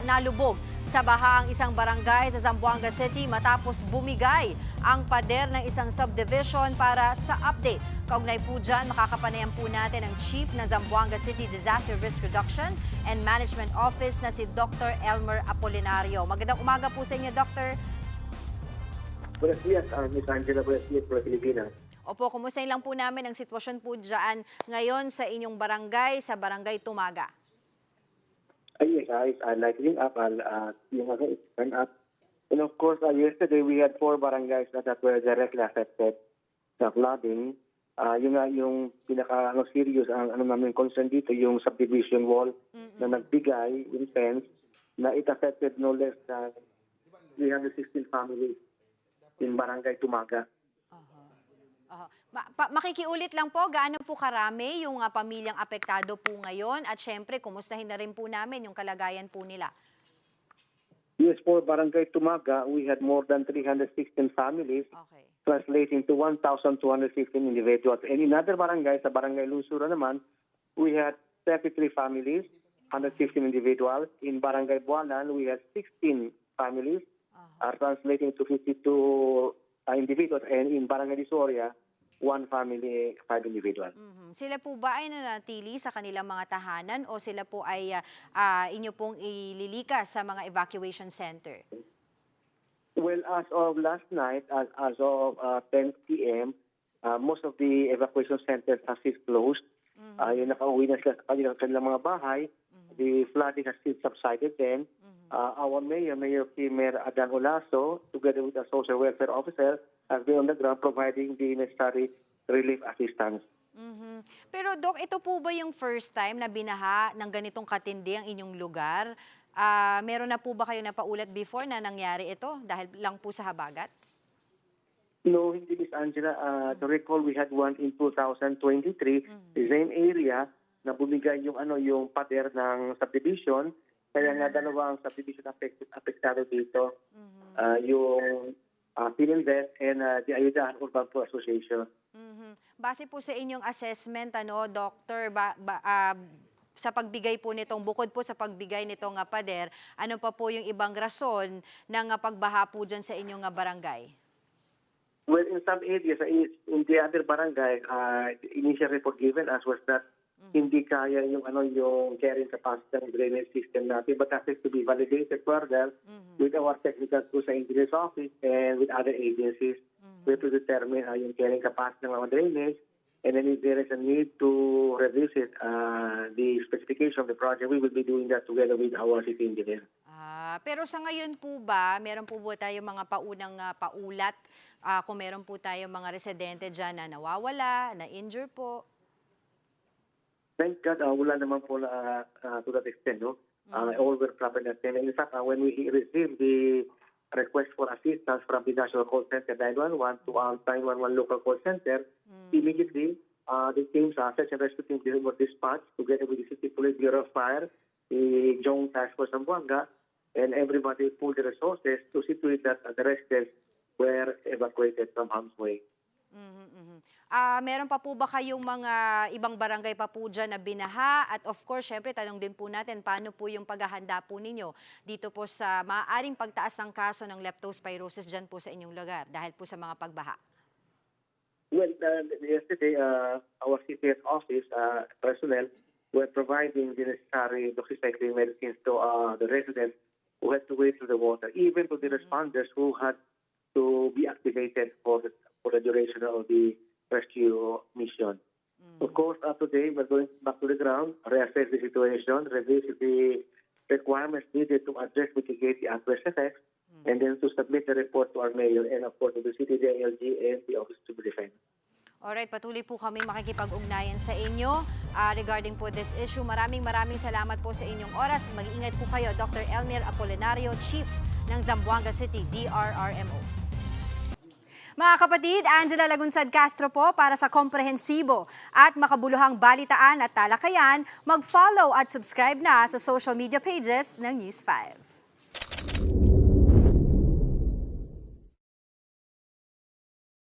nalubog sa baha ang isang barangay sa Zamboanga City matapos bumigay ang pader ng isang subdivision. Para sa update, kaugnay po dyan, makakapanayan po natin ang Chief ng Zamboanga City Disaster Risk Reduction and Management Office na si Dr. Elmer Apolinario. Magandang umaga po sa inyo, Dr. Buenos días, Ms. Angela. Buenos días po, Pilipinas. Opo, kumustahin lang po namin ang sitwasyon po dyan ngayon sa inyong barangay, sa Barangay Tumaga. Yes, guys, lightening up, it's turned up. And of course, yesterday we had 4 barangays that were directly affected sa flooding. Yung pinaka-serious, ang namin concern dito, yung subdivision wall na nagbigay, yung fence, na it affected no less than 316 families in Barangay Tumaga. Makikiulit lang po, gaano po karami yung pamilyang apektado po ngayon at syempre, kumustahin na rin po namin yung kalagayan po nila. Yes, for Barangay Tumaga, we had more than 316 families, translating to 1,215 individuals. And in other barangays, sa Barangay Lusura naman, we had 33 families, 115 individuals. In Barangay Buanan, we had 16 families, translating to 52 individuals. And in Barangay Disoria, 1 family, 5 individuals. Sila po ba ay nanatili sa kanilang mga tahanan o sila po ay inyo pong ililikas sa mga evacuation center? Well, as of last night, as of 10 p.m., most of the evacuation centers have since closed. Yung nakauwi na sila sa kanilang mga bahay. The flooding has since subsided then. Our mayor, Mayor Kimer Adan Olaso, together with the social welfare officer, has been on the ground providing the necessary relief assistance. Pero Doc, ito po ba yung first time na binaha ng ganitong katindi ang inyong lugar? Meron na po ba kayo napaulat before na nangyari ito dahil lang po sa habagat? No, hindi, Ms. Angela. To recall, we had one in 2023, the same area na bumigay yung pader ng subdivision. Kaya nga dalawang subdivision apektado dito, yung Pinindet and the Ayudahan Urban Poor Association. Base po sa inyong assessment, Doctor, sa pagbigay po nitong, bukod po sa pagbigay nitong pader, ano pa po yung ibang rason ng pagbaha po dyan sa inyong barangay? Well, in some areas, in the other barangay, the initial report given us was that hindi kaya yung carrying capacity ng drainage system natin, but that has to be validated further with our technical tools sa engineer's office and with other agencies. We have to determine yung carrying capacity ng mga drainage, and then if there is a need to revisit the specification of the project, we will be doing that together with our city engineer. Pero sa ngayon po ba, meron po ba tayo mga paunang paulat kung meron po tayo mga residente dyan na nawawala, na-injure po? Thank God, wala naman po to that extent, no? All were properly attended. In fact, when we received the request for assistance from the National Call Center 911 to our 911 local call center, immediately the teams, search and rescue teams, were dispatched together with the City Police Bureau of Fire, the Joint Task Force Zamboanga, and everybody pulled the resources to see to it that the residents were evacuated from harm's way. Meron pa po ba kayong mga ibang barangay pa po dyan na binaha? At of course, syempre, tanong din po natin, paano po yung paghahanda po ninyo dito po sa maaaring pagtaas ng kaso ng leptospirosis dyan po sa inyong lugar dahil po sa mga pagbaha? Well, yesterday, our city office personnel were providing the necessary doxycycline medicines to the residents who had to wait through the water, even to the responders who had to be activated for the duration of the rescue mission. Of course, today we're going back to the ground, reassess the situation, revisit the requirements needed to address, mitigate the adverse effects, and then to submit the report to our mayor and of course to the city, the ALG, and the Office of Civil Defense. Alright, patuloy po kami makikipag-ugnayan sa inyo regarding po this issue. Maraming salamat po sa inyong oras. Mag-iingat po kayo, Dr. Elmer Apolinario, Chief ng Zamboanga City DRRMO. Mga kapatid, Angela Lagunsad Castro po para sa komprehensibo at makabuluhang balitaan at talakayan. Mag-follow at subscribe na sa social media pages ng News 5.